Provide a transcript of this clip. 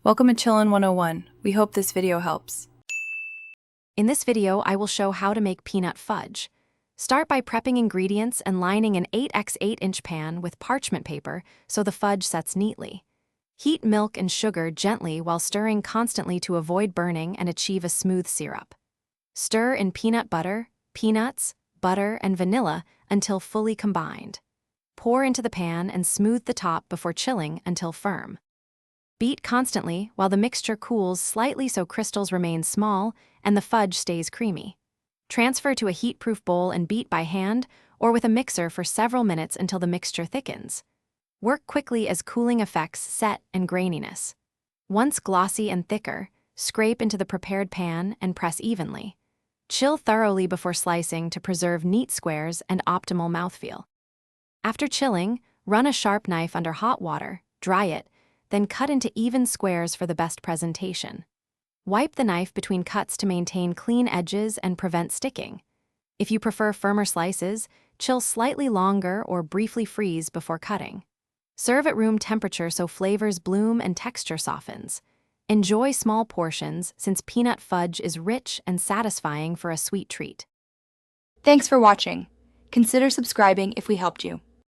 Welcome to Chillin' 101. We hope this video helps. In this video, I will show how to make peanut fudge. Start by prepping ingredients and lining an 8x8-inch pan with parchment paper so the fudge sets neatly. Heat milk and sugar gently while stirring constantly to avoid burning and achieve a smooth syrup. Stir in peanut butter, peanuts, butter, and vanilla until fully combined. Pour into the pan and smooth the top before chilling until firm. Beat constantly while the mixture cools slightly so crystals remain small and the fudge stays creamy. Transfer to a heat-proof bowl and beat by hand or with a mixer for several minutes until the mixture thickens. Work quickly as cooling affects set and graininess. Once glossy and thicker, scrape into the prepared pan and press evenly. Chill thoroughly before slicing to preserve neat squares and optimal mouthfeel. After chilling, run a sharp knife under hot water, dry it, then cut into even squares for the best presentation. Wipe the knife between cuts to maintain clean edges and prevent sticking. If you prefer firmer slices, chill slightly longer or briefly freeze before cutting. Serve at room temperature so flavors bloom and texture softens. Enjoy small portions since peanut fudge is rich and satisfying for a sweet treat. Thanks for watching. Consider subscribing if we helped you.